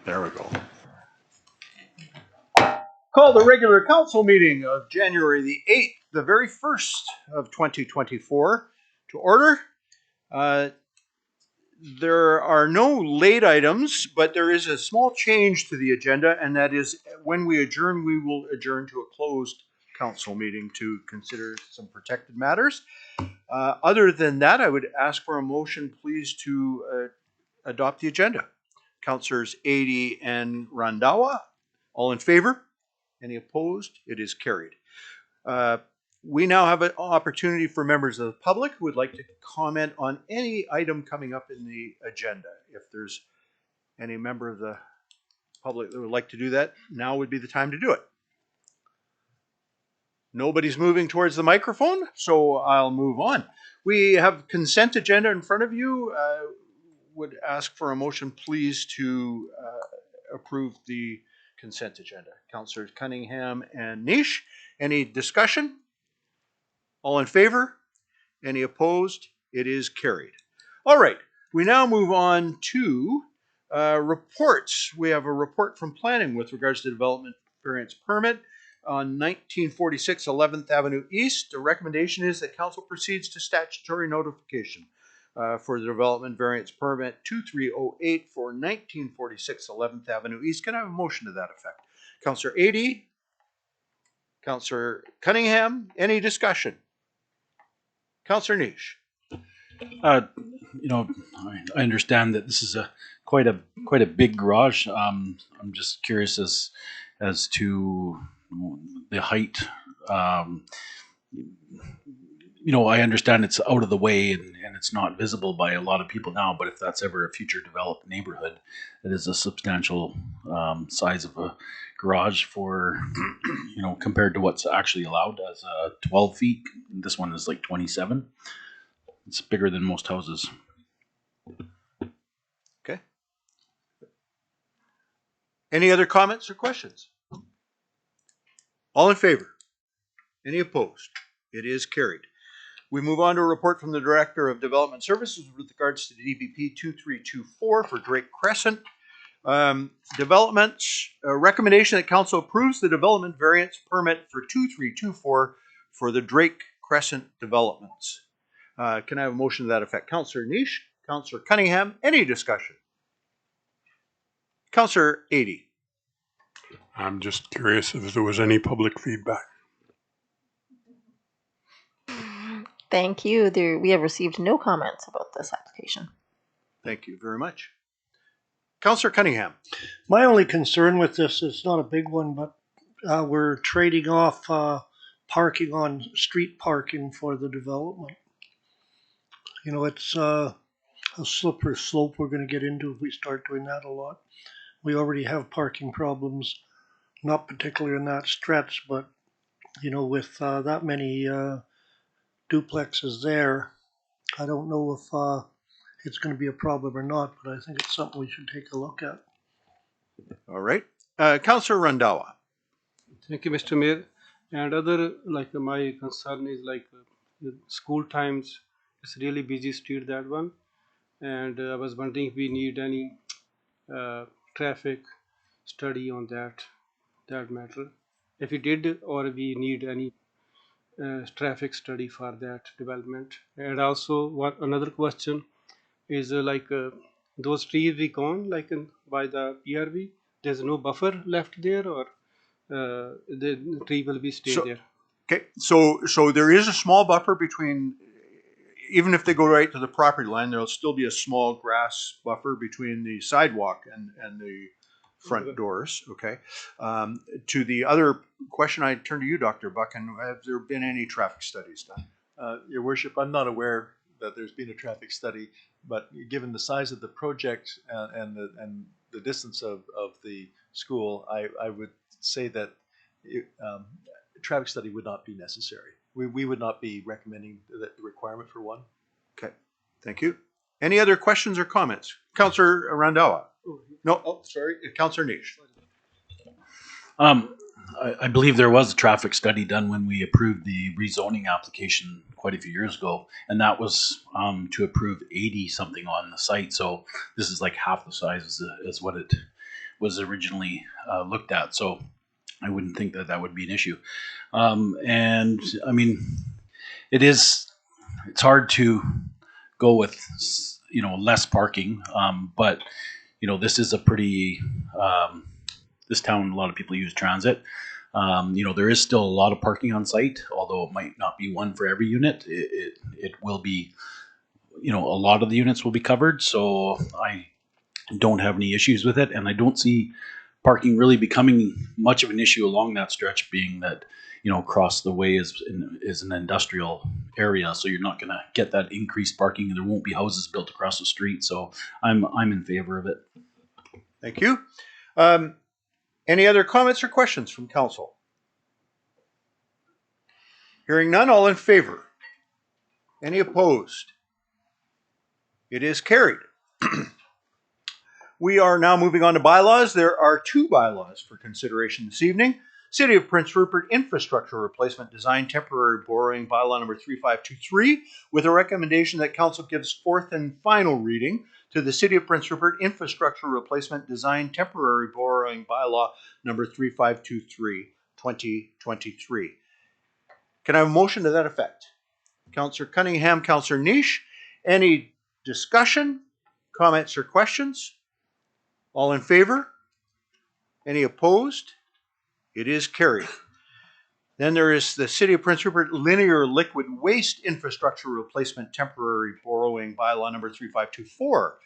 There we go. Call the regular council meeting of January the 8th, the very first of 2024 to order. There are no late items, but there is a small change to the agenda, and that is when we adjourn, we will adjourn to a closed council meeting to consider some protected matters. Other than that, I would ask for a motion, please, to adopt the agenda. Councilors Adey and Randawa, all in favor? Any opposed? It is carried. We now have an opportunity for members of the public who would like to comment on any item coming up in the agenda. If there's any member of the public that would like to do that, now would be the time to do it. Nobody's moving towards the microphone, so I'll move on. We have consent agenda in front of you. Would ask for a motion, please, to approve the consent agenda. Councilors Cunningham and Nish, any discussion? All in favor? Any opposed? It is carried. All right, we now move on to reports. We have a report from planning with regards to development variance permit on 1946 11th Avenue East. The recommendation is that council proceeds to statutory notification for the development variance permit 2308 for 1946 11th Avenue East. Can I have a motion to that effect? Councillor Adey, Councillor Cunningham, any discussion? Councillor Nish. I understand that this is quite a big garage. I'm just curious as to the height. I understand it's out of the way and it's not visible by a lot of people now, but if that's ever a future developed neighborhood, it is a substantial size of a garage for, compared to what's actually allowed as 12 feet. This one is like 27. It's bigger than most houses. Okay. Any other comments or questions? All in favor? Any opposed? It is carried. We move on to a report from the Director of Development Services with regards to the DBP 2324 for Drake Crescent. Developments, recommendation that council approves the development variance permit for 2324 for the Drake Crescent developments. Can I have a motion to that effect? Councillor Nish, Councillor Cunningham, any discussion? Councillor Adey. I'm just curious if there was any public feedback. Thank you. We have received no comments about this application. Thank you very much. Councillor Cunningham. My only concern with this is not a big one, but we're trading off parking on street parking for the development. It's a slippery slope we're going to get into if we start doing that a lot. We already have parking problems, not particularly in that stretch, but with that many duplexes there, I don't know if it's going to be a problem or not, but I think it's something we should take a look at. All right. Councillor Randawa. Thank you, Mr. Mayor. And my concern is school times. It's really busy street, that one. And I was wondering if we need any traffic study on that matter. If we did, or we need any traffic study for that development. And also, another question is those trees we gone by the PRV. There's no buffer left there, or the tree will be stay there. Okay, so there is a small buffer between, even if they go right to the property line, there'll still be a small grass buffer between the sidewalk and the front doors. Okay. To the other question, I turn to you, Dr. Buchan. Have there been any traffic studies done? Your Worship, I'm not aware that there's been a traffic study, but given the size of the project and the distance of the school, I would say that a traffic study would not be necessary. We would not be recommending the requirement for one. Okay, thank you. Any other questions or comments? Councillor Randawa. No, sorry, Councillor Nish. I believe there was a traffic study done when we approved the rezoning application quite a few years ago, and that was to approve 80 something on the site. So this is like half the size as what it was originally looked at. So I wouldn't think that that would be an issue. And I mean, it's hard to go with less parking, but this is a pretty this town, a lot of people use transit. There is still a lot of parking on site, although it might not be one for every unit. It will be, a lot of the units will be covered. So I don't have any issues with it, and I don't see parking really becoming much of an issue along that stretch, being that across the way is an industrial area, so you're not going to get that increased parking, and there won't be houses built across the street. So I'm in favor of it. Thank you. Any other comments or questions from council? Hearing none, all in favor? Any opposed? It is carried. We are now moving on to bylaws. There are 2 bylaws for consideration this evening. City of Prince Rupert Infrastructure Replacement Design Temporary Borrowing Bylaw number 3523, with a recommendation that council gives fourth and final reading to the City of Prince Rupert Infrastructure Replacement Design Temporary Borrowing Bylaw number 3523, 2023. Can I have a motion to that effect? Councillor Cunningham, Councillor Niche. Any discussion, comments, or questions? All in favor? Any opposed? It is carried. Then there is the City of Prince Rupert Linear Liquid Waste Infrastructure Replacement Temporary Borrowing Bylaw number 3524,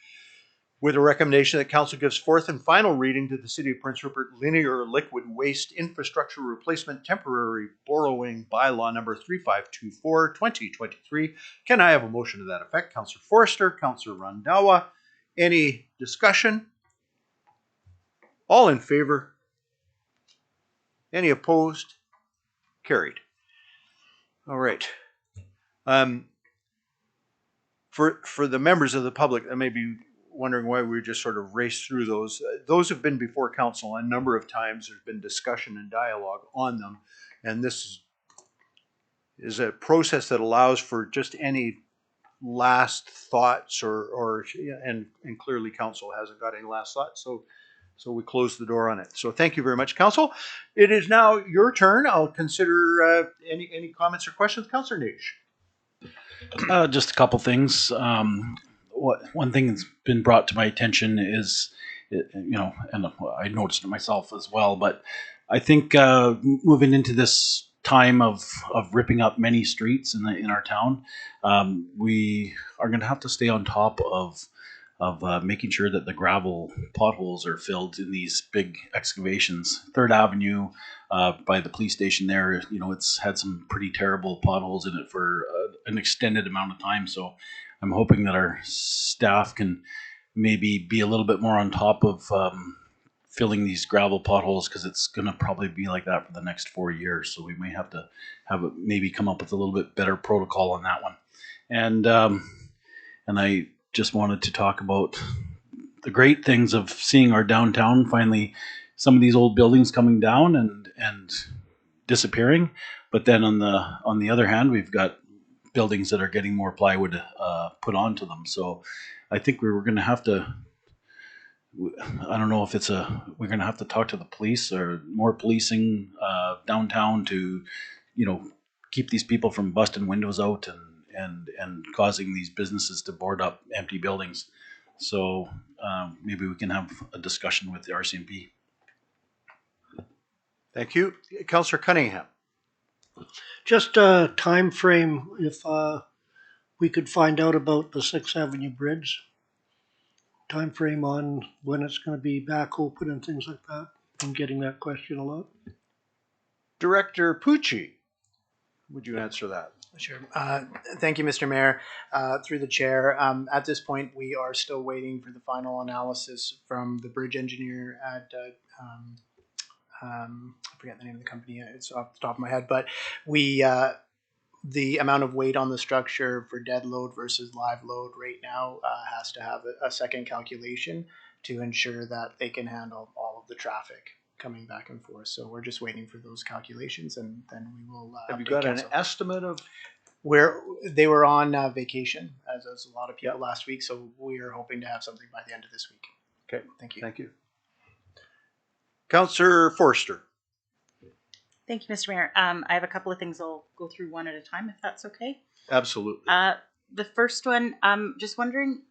with a recommendation that council gives fourth and final reading to the City of Prince Rupert Linear Liquid Waste Infrastructure Replacement Temporary Borrowing Bylaw number 3524, 2023. Can I have a motion to that effect? Councillor Forster, Councillor Randhawa. Any discussion? All in favor? Any opposed? Carried. All right. For the members of the public that may be wondering why we just sort of raced through those have been before council a number of times. There's been discussion and dialogue on them, and this is a process that allows for just any last thoughts and clearly council hasn't got any last thoughts, so we close the door on it. So thank you very much, council. It is now your turn. I'll consider any comments or questions. Councillor Niche. Just a couple things. One thing that's been brought to my attention is, and I noticed it myself as well, but I think moving into this time of ripping up many streets in our town, we are going to have to stay on top of making sure that the gravel potholes are filled in these big excavations. 3rd Avenue by the police station there, it's had some pretty terrible potholes in it for an extended amount of time. So I'm hoping that our staff can maybe be a little bit more on top of filling these gravel potholes, because it's going to probably be like that for the next 4 years. So we may have to maybe come up with a little bit better protocol on that one. And I just wanted to talk about the great things of seeing our downtown, finally some of these old buildings coming down and disappearing. But then on the other hand, we've got buildings that are getting more plywood put onto them. So I think we're going to have to, I don't know if we're going to have to talk to the police or more policing downtown to, keep these people from busting windows out and causing these businesses to board up empty buildings. So maybe we can have a discussion with the RCMP. Thank you. Councillor Cunningham. Just a time frame, if we could find out about the 6th Avenue Bridge. Time frame on when it's going to be back open and things like that. I'm getting that question a lot. Director Pucci, would you answer that? Sure. Thank you, Mr. Mayor. Through the chair, at this point, we are still waiting for the final analysis from the bridge engineer at, I forget the name of the company, it's off the top of my head, but the amount of weight on the structure for dead load versus live load right now has to have a second calculation to ensure that they can handle all of the traffic coming back and forth. So we're just waiting for those calculations, and then we will. Have you update got an council. estimate of? Where they were on vacation, as a lot of people Yep. last week. So we are hoping to have something by the end of this week. Okay, Thank you. thank you. Councillor Forster. Thank you, Mr. Mayor. I have a couple of things. I'll go through one at a time, if that's okay. Absolutely. The first one, just wondering,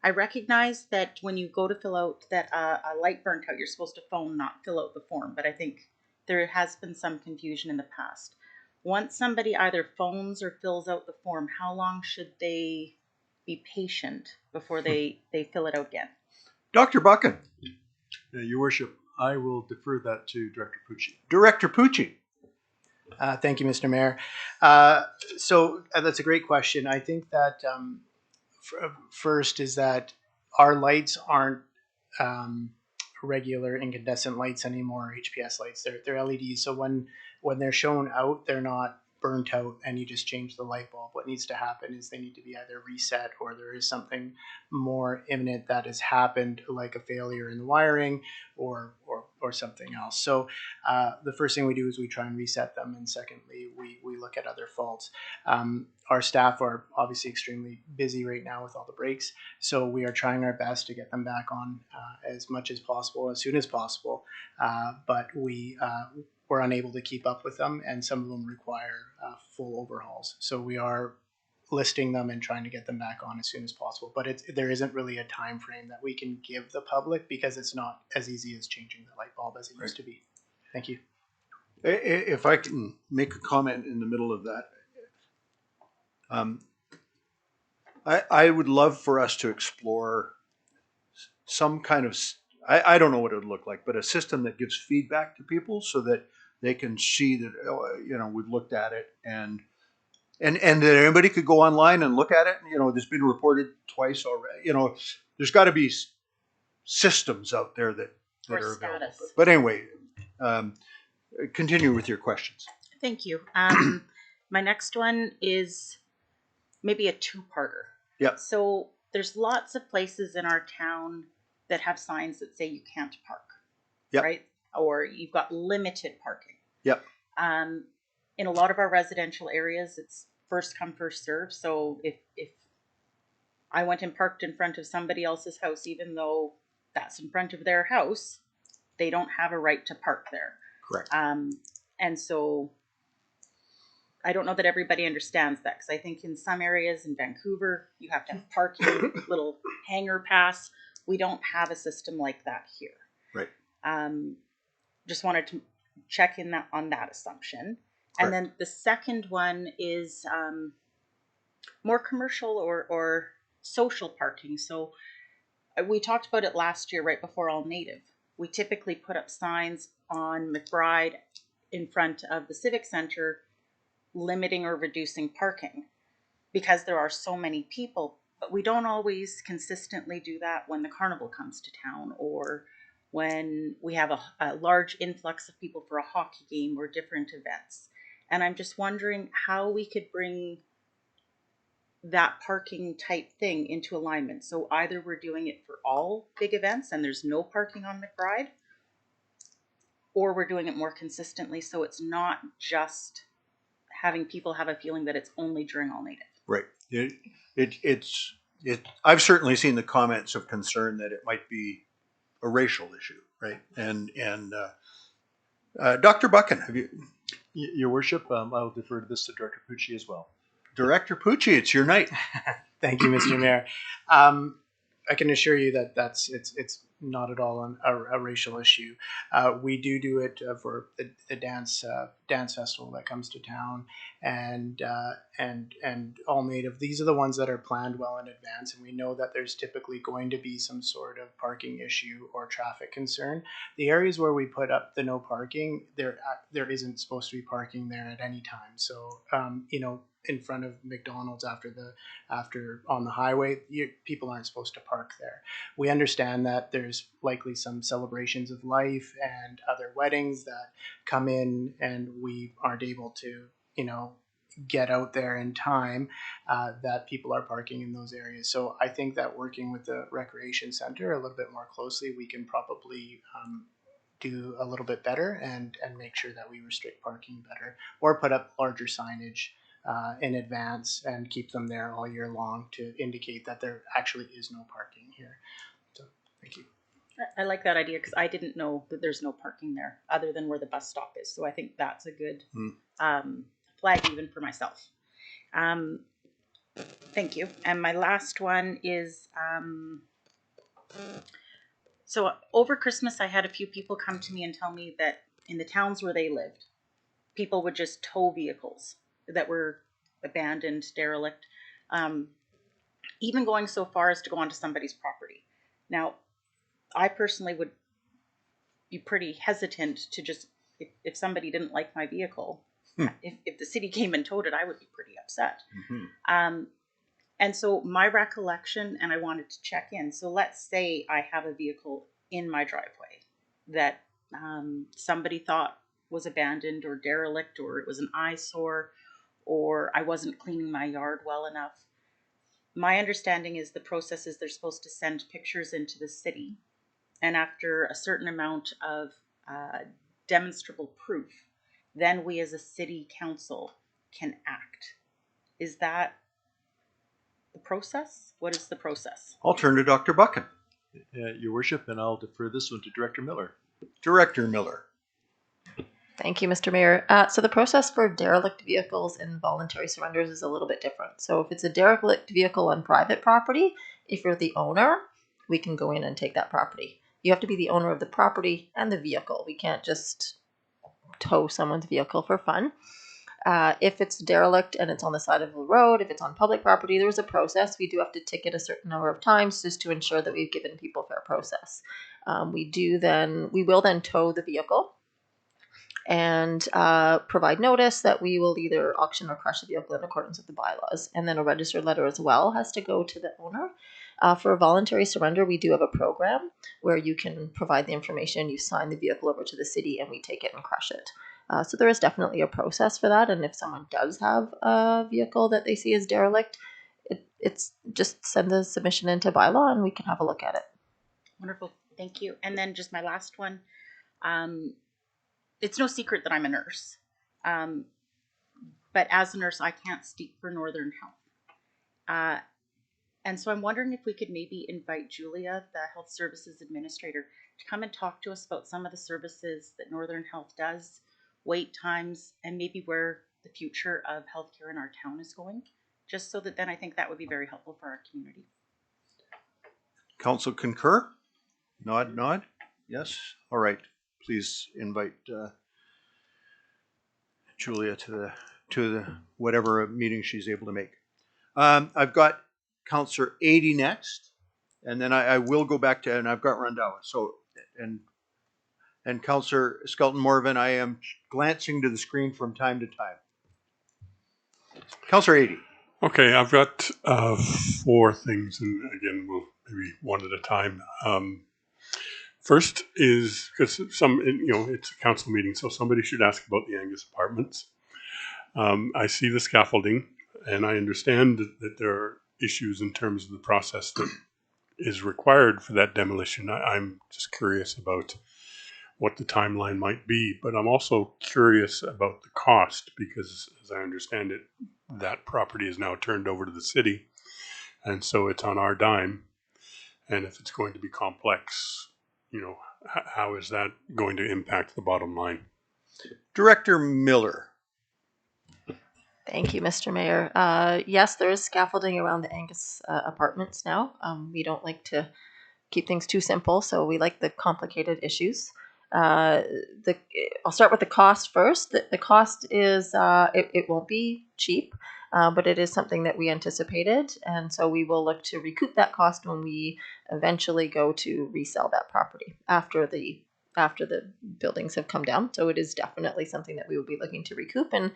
I recognize that when you go to fill out that a light burnt out, you're supposed to phone, not fill out the form. But I think there has been some confusion in the past. Once somebody either phones or fills out the form, how long should they be patient before they fill it out again? Dr. Buchan. Your worship, I will defer that to Director Pucci. Director Pucci. Thank you, Mr. Mayor. So that's a great question. I think that first is that our lights aren't regular incandescent lights anymore, HPS lights. They're LEDs. So when they're shown out, they're not burnt out and you just change the light bulb. What needs to happen is they need to be either reset or there is something more imminent that has happened, like a failure in the wiring or something else. So the first thing we do is we try and reset them, and secondly, we look at other faults. Our staff are obviously extremely busy right now with all the breaks, so we are trying our best to get them back on as much as possible, as soon as possible, but we're unable to keep up with them, and some of them require full overhauls. So we are listing them and trying to get them back on as soon as possible. But there isn't really a time frame that we can give the public because it's not as easy as changing the light bulb as it used to be. Thank you. If I can make a comment in the middle of that. I would love for us to explore some kind of, I don't know what it would look like, but a system that gives feedback to people so that they can see that, we've looked at it and that anybody could go online and look at it. There's been reported twice already. There's got to be systems out there that Or are available. status. But anyway, continue with your questions. Thank you. My next one is maybe a two-parter. Yep. So there's lots of places in our town that have signs that say you can't park. Yep. Right? Or you've got limited parking. Yep. In a lot of our residential areas, it's first come, first serve. So if I went and parked in front of somebody else's house, even though that's in front of their house, they don't have a right to park there. Correct. And so I don't know that everybody understands that, because I think in some areas in Vancouver, you have to have parking, little hanger pass. We don't have a system like that here. Right. Just wanted to check in on that assumption. And then the second one is more commercial or social parking. So we talked about it last year, right before All Native. We typically put up signs on McBride in front of the Civic Center limiting or reducing parking because there are so many people. But we don't always consistently do that when the carnival comes to town or when we have a large influx of people for a hockey game or different events. And I'm just wondering how we could bring that parking type thing into alignment. So either we're doing it for all big events and there's no parking on McBride, or we're doing it more consistently so it's not just having people have a feeling that it's only during All Native. Right. I've certainly seen the comments of concern that it might be a racial issue, right? And Dr. Buchan, have you? Your worship, I will defer to this to Director Pucci as well. Director Pucci, it's your night. Thank you, Mr. Mayor. I can assure you that it's not at all a racial issue. We do it for the dance festival that comes to town, and All Native. These are the ones that are planned well in advance, and we know that there's typically going to be some sort of parking issue or traffic concern. The areas where we put up the no parking, there isn't supposed to be parking there at any time. So in front of McDonald's after on the highway, people aren't supposed to park there. We understand that there's likely some celebrations of life and other weddings that come in and we aren't able to get out there in time, that people are parking in those areas. So I think that working with the recreation center a little bit more closely, we can probably do a little bit better and make sure that we restrict parking better, or put up larger signage in advance and keep them there all year long to indicate that there actually is no parking here. So thank you. I like that idea because I didn't know that there's no parking there other than where the bus stop is. So I think that's a good flag even for myself. Thank you. And my last one is, so over Christmas, I had a few people come to me and tell me that in the towns where they lived, people would just tow vehicles that were abandoned, derelict, even going so far as to go onto somebody's property. Now, I personally would be pretty hesitant to just, if somebody didn't like my vehicle, if the city came and towed it, I would be pretty upset. And so my recollection, and I wanted to check in. So let's say I have a vehicle in my driveway that somebody thought was abandoned or derelict, or it was an eyesore, or I wasn't cleaning my yard well enough. My understanding is the process is they're supposed to send pictures into the city. And after a certain amount of demonstrable proof, then we as a city council can act. Is that the process? What is the process? I'll turn to Dr. Buchan. Your worship, and I'll defer this one to Director Miller. Director Miller. Thank you, Mr. Mayor. So the process for derelict vehicles and voluntary surrenders is a little bit different. So if it's a derelict vehicle on private property, if you're the owner, we can go in and take that property. You have to be the owner of the property and the vehicle. We can't just tow someone's vehicle for fun. If it's derelict and it's on the side of the road, if it's on public property, there's a process. We do have to ticket a certain number of times just to ensure that we've given people fair process. We will then tow the vehicle and provide notice that we will either auction or crush the vehicle in accordance with the bylaws. And then a registered letter as well has to go to the owner. For a voluntary surrender, we do have a program where you can provide the information, you sign the vehicle over to the city, and we take it and crush it. So there is definitely a process for that. And if someone does have a vehicle that they see as derelict, it's just send the submission into bylaw and we can have a look at it. Wonderful. Thank you. And then just my last one. It's no secret that I'm a nurse. But as a nurse, I can't speak for Northern Health. And so I'm wondering if we could maybe invite Julia, the Health Services Administrator, to come and talk to us about some of the services that Northern Health does, wait times, and maybe where the future of healthcare in our town is going, just so that then I think that would be very helpful for our community. Council concur? Nod, nod. Yes. All right. Please invite Julia to the whatever meeting she's able to make. I've got Councillor Adie next, and then I will go back to, and I've got Randhawa. So and Councillor Skelton Morven, I am glancing to the screen from time to time. Councillor Adie. Okay, I've got 4 things, and again, we'll maybe one at a time. First is, because it's a council meeting, so somebody should ask about the Angus Apartments. I see the scaffolding, and I understand that there are issues in terms of the process that is required for that demolition. I'm just curious about what the timeline might be, but I'm also curious about the cost, because as I understand it, that property is now turned over to the city, and so it's on our dime. And if it's going to be complex, how is that going to impact the bottom line? Director Miller. Thank you, Mr. Mayor. Yes, there is scaffolding around the Angus Apartments now. We don't like to keep things too simple, so we like the complicated issues. I'll start with the cost first. The cost is, it won't be cheap, but it is something that we anticipated. And so we will look to recoup that cost when we eventually go to resell that property after the buildings have come down. So it is definitely something that we will be looking to recoup. And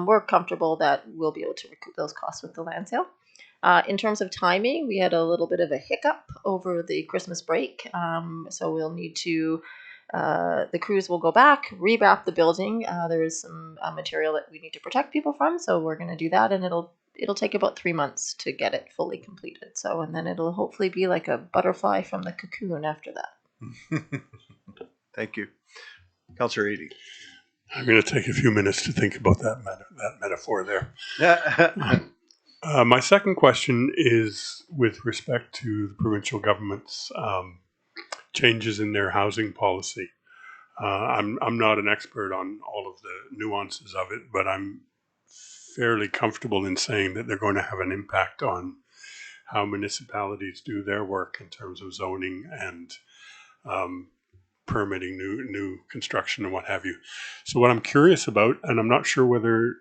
we're comfortable that we'll be able to recoup those costs with the land sale. In terms of timing, we had a little bit of a hiccup over the Christmas break. So we'll need to The crews will go back, rewrap the building. There is some material that we need to protect people from, so we're going to do that, and it'll take about 3 months to get it fully completed. So, and then it'll hopefully be like a butterfly from the cocoon after that. Thank you. Councillor Eadie. I'm going to take a few minutes to think about that metaphor there. My second question is with respect to the provincial government's changes in their housing policy. I'm not an expert on all of the nuances of it, but I'm fairly comfortable in saying that they're going to have an impact on how municipalities do their work in terms of zoning and permitting new construction and what have you. So what I'm curious about, and I'm not sure whether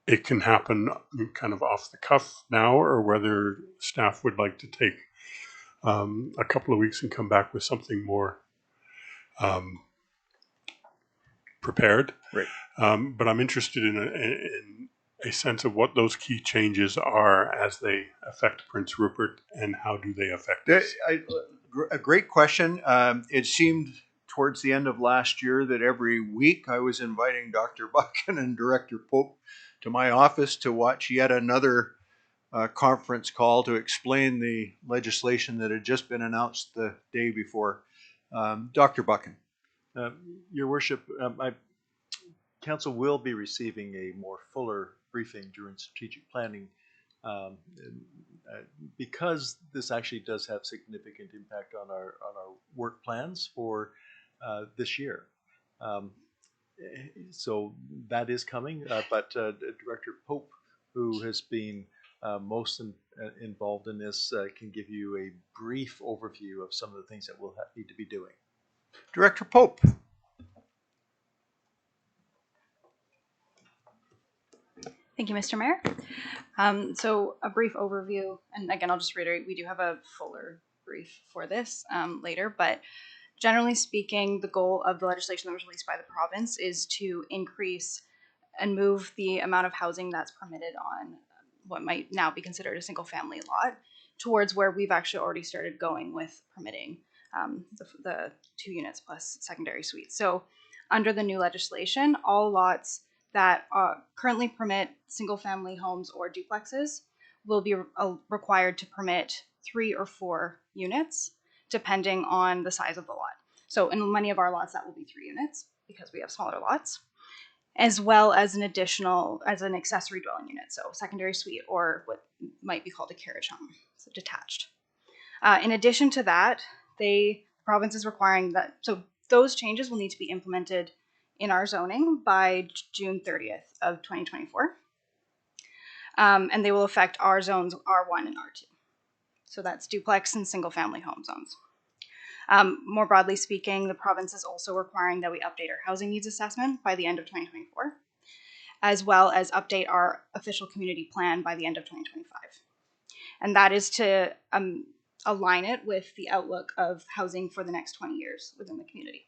it can happen kind of off the cuff now, or whether staff would like to take a couple of weeks and come back with something more prepared. Right. But I'm interested in a sense of what those key changes are as they affect Prince Rupert, and how do they affect us? A great question. It seemed towards the end of last year that every week I was inviting Dr. Buchan and Director Pope to my office to watch yet another conference call to explain the legislation that had just been announced the day before. Dr. Buchan. Your Worship, Council will be receiving a more fuller briefing during strategic planning because this actually does have significant impact on our work plans for this year. So that is coming, but Director Pope, who has been most involved in this, can give you a brief overview of some of the things that we'll need to be doing. Director Pope. Thank you, Mr. Mayor. So a brief overview, and again, I'll just reiterate, we do have a fuller brief for this later, but generally speaking, the goal of the legislation that was released by the province is to increase and move the amount of housing that's permitted on what might now be considered a single family lot towards where we've actually already started going with permitting the 2 units plus secondary suites. So under the new legislation, all lots that currently permit single family homes or duplexes will be required to permit 3 or 4 units depending on the size of the lot. So in many of our lots that will be 3 units because we have smaller lots, as well as an accessory dwelling unit, so secondary suite or what might be called a carriage home, so detached. In addition to that, the province is requiring that, so those changes will need to be implemented in our zoning by June 30th of 2024. And they will affect our zones R1 and R2. So that's duplex and single family home zones. More broadly speaking, the province is also requiring that we update our housing needs assessment by the end of 2024, as well as update our official community plan by the end of 2025. And that is to align it with the outlook of housing for the next 20 years within the community.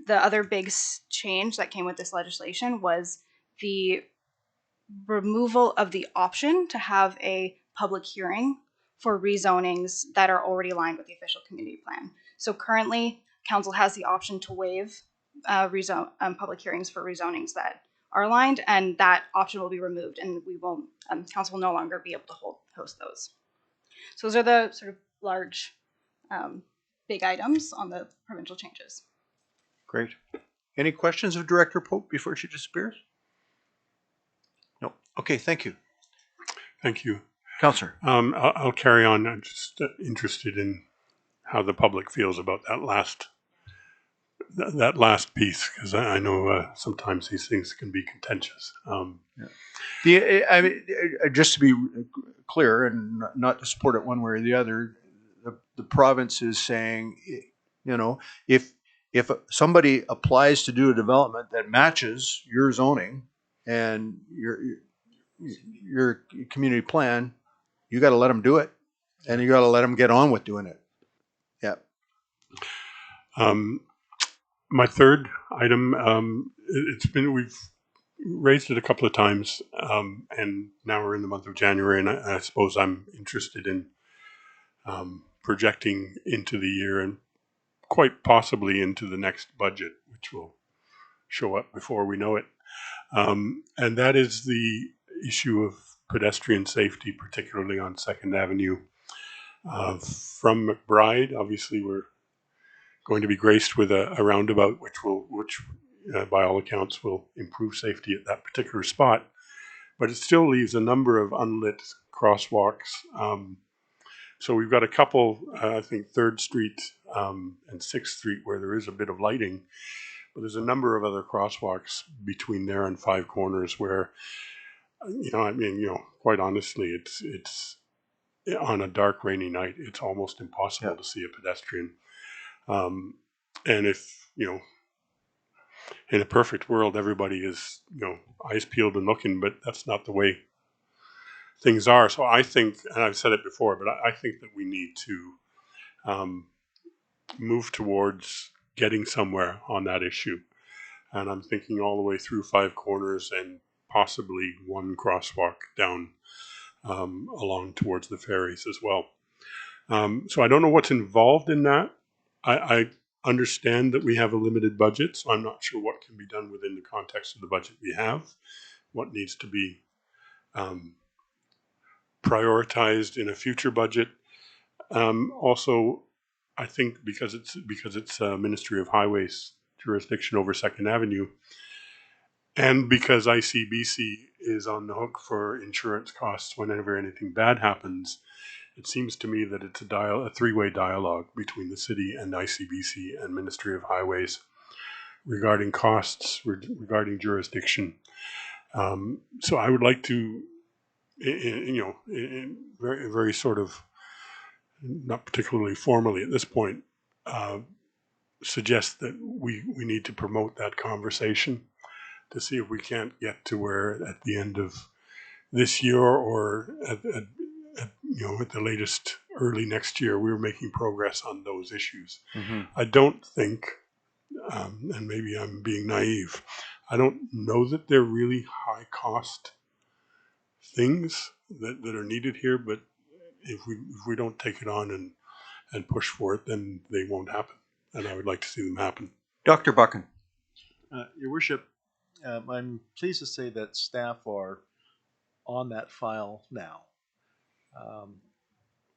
The other big change that came with this legislation was the removal of the option to have a public hearing for rezonings that are already aligned with the official community plan. So currently, council has the option to waive public hearings for rezonings that are aligned, and that option will be removed, and we won't. Council will no longer be able to host those. So those are the sort of large, big items on the provincial changes. Great. Any questions of Director Pope before she disappears? No. Okay, thank you. Thank you. Councillor. I'll carry on. I'm just interested in how the public feels about that last piece, because I know sometimes these things can be contentious. Just to be clear, and not to support it one way or the other, the province is saying, if somebody applies to do a development that matches your zoning and your community plan, you got to let them do it, and you got to let them get on with doing it. Yeah. My third item, we've raised it a couple of times, and now we're in the month of January, and I suppose I'm interested in projecting into the year and quite possibly into the next budget, which will show up before we know it. And that is the issue of pedestrian safety, particularly on 2nd Avenue. From McBride, obviously, we're going to be graced with a roundabout, which by all accounts will improve safety at that particular spot. But it still leaves a number of unlit crosswalks. So we've got a couple, I think 3rd Street and 6th Street, where there is a bit of lighting. But there's a number of other crosswalks between there and Five Corners where, quite honestly, it's on a dark, rainy night, it's almost impossible to see a pedestrian. And if, in a perfect world, everybody is, eyes peeled and looking, but that's not the way things are. So I think, and I've said it before, but I think that we need to move towards getting somewhere on that issue. And I'm thinking all the way through Five Corners and possibly one crosswalk down along towards the ferries as well. So I don't know what's involved in that. I understand that we have a limited budget, so I'm not sure what can be done within the context of the budget we have, what needs to be prioritized in a future budget. Also, I think because it's Ministry of Highways jurisdiction over 2nd Avenue, and because ICBC is on the hook for insurance costs whenever anything bad happens, it seems to me that it's a three-way dialogue between the city and ICBC and Ministry of Highways regarding costs, regarding jurisdiction. So I would like to, in very, very sort of, not particularly formally at this point, suggest that we need to promote that conversation to see if we can't get to where at the end of this year or at the latest early next year, we were making progress on those issues. Mm-hmm. I don't think, and maybe I'm being naive, I don't know that they're really high cost things that are needed here, but if we don't take it on and push for it, then they won't happen. And I would like to see them happen. Dr. Buchan. Your Worship, I'm pleased to say that staff are on that file now.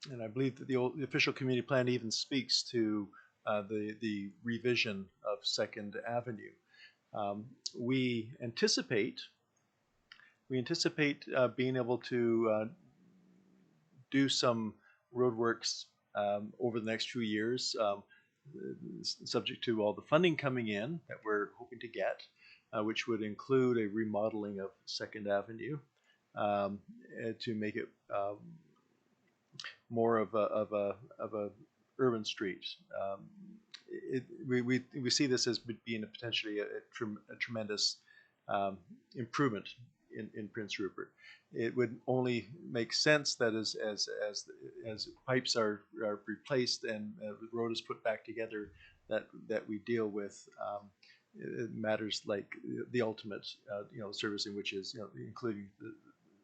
And I believe that the official community plan even speaks to the revision of 2nd Avenue. We anticipate being able to do some roadworks over the next few years, subject to all the funding coming in that we're hoping to get, which would include a remodeling of 2nd Avenue to make it more of a urban street. We see this as being potentially a tremendous improvement in Prince Rupert. It would only make sense that as pipes are replaced and the road is put back together, that we deal with matters like the ultimate servicing, which is including the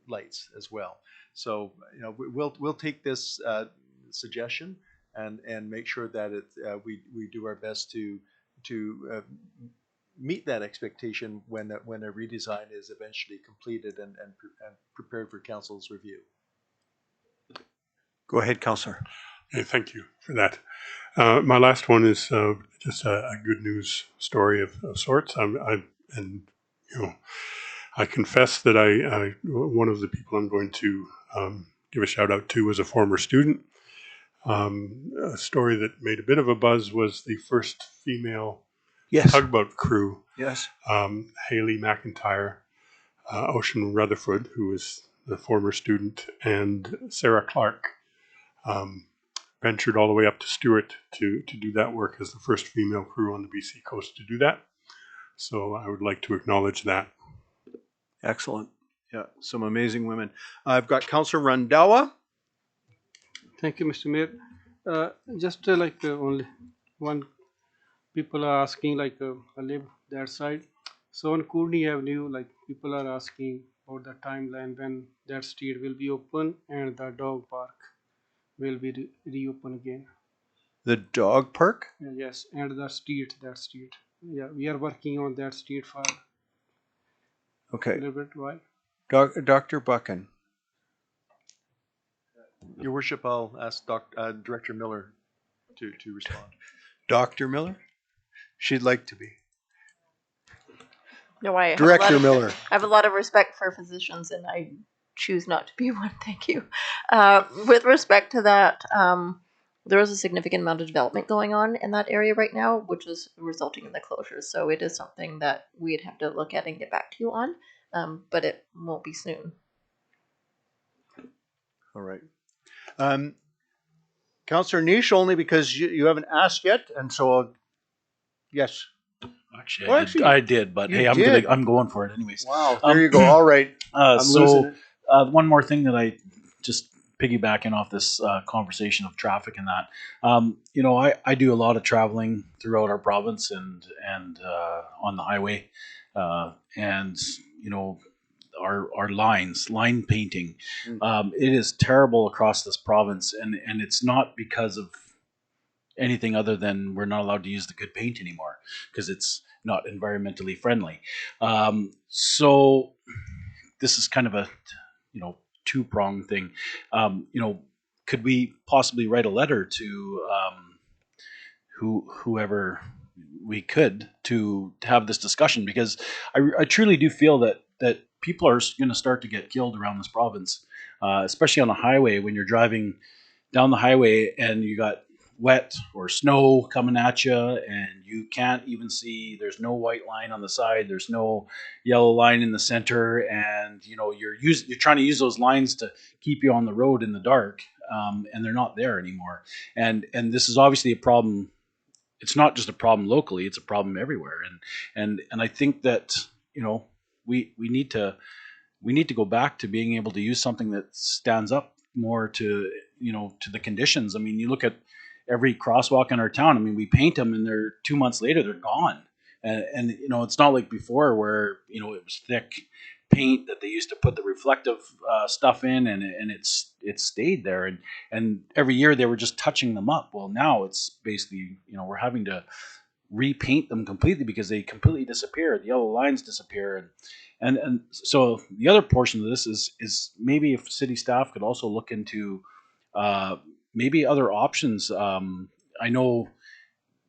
lights as well. So we'll take this suggestion and make sure that we do our best to meet that expectation when a redesign is eventually completed and prepared for council's review. Go ahead, Councillor. Okay, thank you for that. My last one is just a good news story of sorts. I confess that I one of the people I'm going to give a shout out to was a former student. A story that made a bit of a buzz was the first female tugboat crew. Yes. Haley McIntyre, Ocean Rutherford, who is the former student, and Sarah Clark ventured all the way up to Stewart to do that work as the first female crew on the BC coast to do that. So I would like to acknowledge that. Excellent. Yeah, some amazing women. I've got Councillor Randawa. Thank you, Mr. Mayor. Just only one people are asking, I live that side. So on Courtney Avenue, people are asking about the timeline when that street will be open and the dog park will be reopened again. The dog park? Yes, and the street, that street. Yeah, we are working on that street for a Okay. little bit while. Dr. Buchan. Your worship, I'll ask Director Miller to respond. Dr. Miller? She'd like to be. No, I have Director Miller. I have a lot of respect for physicians, and I choose not to be one. Thank you. With respect to that, there is a significant amount of development going on in that area right now, which is resulting in the closures. So it is something that we'd have to look at and get back to you on, but it won't be soon. All right. Councillor Niche, only because you haven't asked yet, and so yes. Actually, Well, I, actually, I did, but you hey, did. I'm going for it anyways. Wow. There you go. All right. I'm losing So it. one more thing that I just piggybacking off this conversation of traffic and that, you know, I do a lot of traveling throughout our province and on the highway, and you know, our line painting, it is terrible across this province, and it's not because of anything other than we're not allowed to use the good paint anymore because it's not environmentally friendly. So this is kind of a, you know, two-pronged thing. You know, could we possibly write a letter to whoever we could to have this discussion? Because I truly do feel that people are going to start to get killed around this province, especially on a highway when you're driving down the highway and you got wet or snow coming at you and you can't even see, there's no white line on the side, there's no yellow line in the center, and you know you're trying to use those lines to keep you on the road in the dark, and they're not there anymore, and this is obviously a problem. It's not just a problem locally, it's a problem everywhere, and I think that, you know, we need to go back to being able to use something that stands up more to, you know, to the conditions. I mean, you look at every crosswalk in our town. I mean, we paint them and they're 2 months later, they're gone. And you know, it's not like before where, you know, it was thick paint that they used to put the reflective stuff in and it stayed there. And every year they were just touching them up. Well, now it's basically, you know, we're having to repaint them completely because they completely disappear. The yellow lines disappear. And so the other portion of this is maybe if city staff could also look into maybe other options. I know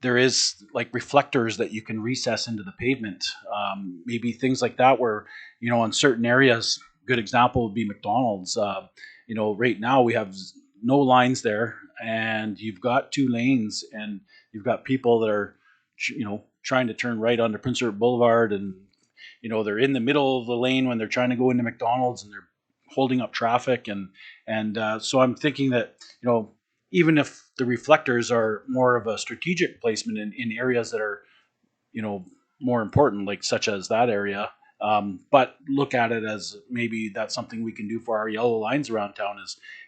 there is like reflectors that you can recess into the pavement. Maybe things like that where, you know, in certain areas, good example would be McDonald's. You know, right now we have no lines there and you've got 2 lanes and you've got people that are, you know, trying to turn right onto Prince Rupert Boulevard, and you know they're in the middle of the lane when they're trying to go into McDonald's and they're holding up traffic, and so I'm thinking that, you know, even if the reflectors are more of a strategic placement in areas that are, you know, more important, like such as that area, but look at it as maybe that's something we can do for our yellow lines around town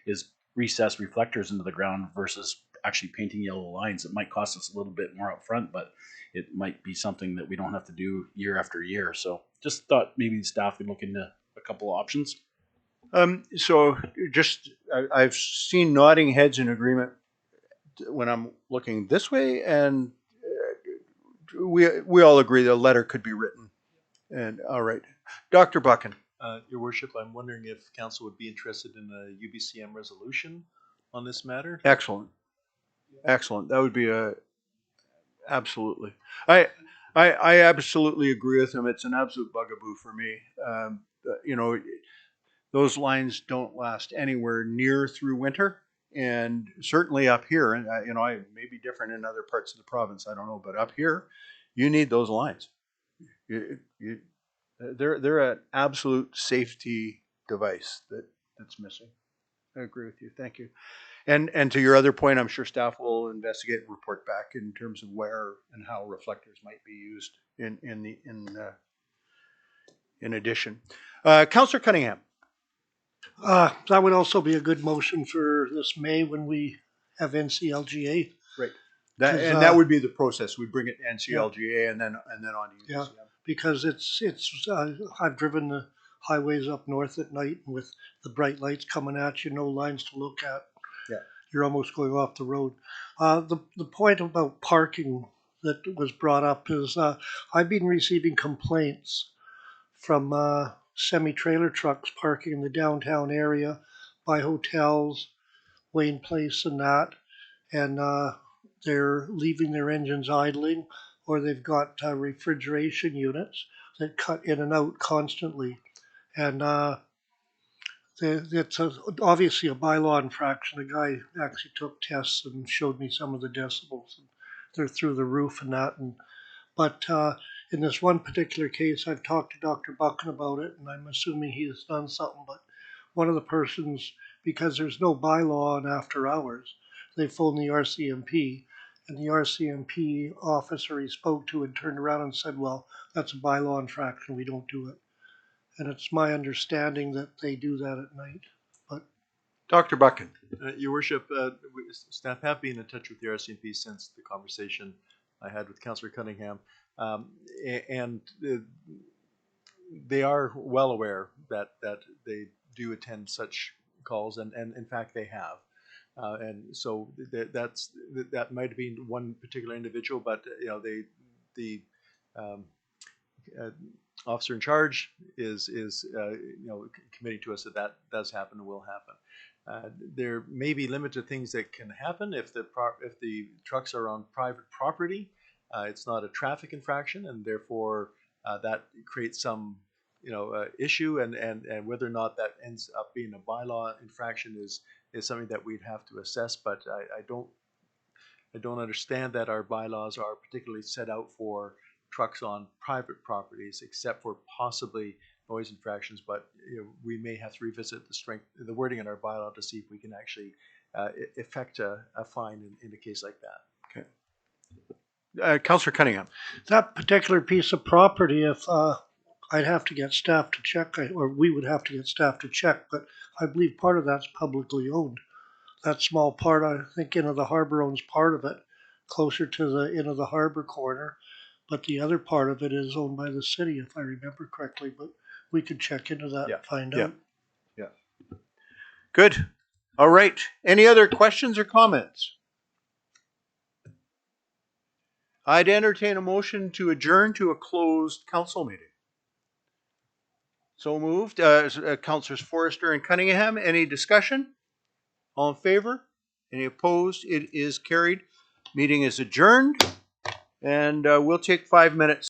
is recess reflectors into the ground versus actually painting yellow lines. It might cost us a little bit more up front, but it might be something that we don't have to do year after year. So just thought maybe staff would look into a couple of options. So just, I've seen nodding heads in agreement when I'm looking this way, and we all agree that a letter could be written. And all right, Dr. Buchan. Your worship, I'm wondering if council would be interested in a UBCM resolution on this matter. Excellent. That would be absolutely. I absolutely agree with him. It's an absolute bugaboo for me. You know, those lines don't last anywhere near through winter, and certainly up here. And you know, I may be different in other parts of the province. I don't know, but up here, you need those lines. They're an absolute safety device that's missing. I agree with you. Thank you. And to your other point, I'm sure staff will investigate and report back in terms of where and how reflectors might be used in addition. Councillor Cunningham. That would also be a good motion for this May when we have NCLGA. Right. That would be the process. We bring it to NCLGA and then on to UBCM. Yeah, because it's I've driven the highways up north at night with the bright lights coming at you, no lines to look at. Yeah. you're almost going off the road. The point about parking that was brought up is I've been receiving complaints from semi-trailer trucks parking in the downtown area by hotels, Wayne Place and that, and they're leaving their engines idling, or they've got refrigeration units that cut in and out constantly. And it's obviously a bylaw infraction. The guy actually took tests and showed me some of the decibels. They're through the roof and that. But in this one particular case, I've talked to Dr. Buchan about it, and I'm assuming he has done something. But one of the persons, because there's no bylaw on after hours, they phoned the RCMP, and the RCMP officer he spoke to had turned around and said, well, that's a bylaw infraction, we don't do it. And it's my understanding that they do that at night. But Dr. Buchan. Your worship, staff have been in touch with the RCMP since the conversation I had with Councillor Cunningham, and they are well aware that they do attend such calls, and in fact they have. And so that might have been one particular individual, but the officer in charge is committing to us that does happen and will happen. There may be limited things that can happen if the trucks are on private property. It's not a traffic infraction, and therefore that creates some issue, and whether or not that ends up being a bylaw infraction is something that we'd have to assess. But I don't understand that our bylaws are particularly set out for trucks on private properties, except for possibly noise infractions. But we may have to revisit the wording in our bylaw to see if we can actually effect a fine in a case like that. Okay. Councillor Cunningham. that particular piece of property, if I'd have to get staff to check, or we would have to get staff to check, but I believe part of that's publicly owned. That small part, I think Inn of the Harbor owns part of it, closer to the Inn of the Harbor corner, but the other part of it is owned by the city, if I remember correctly, but we could check into that and find out. Yeah. Good. All right. Any other questions or comments? I'd entertain a motion to adjourn to a closed council meeting. So moved. Councillors Forrester and Cunningham, any discussion? All in favor? Any opposed? It is carried. Meeting is adjourned, and we'll take 5 minutes.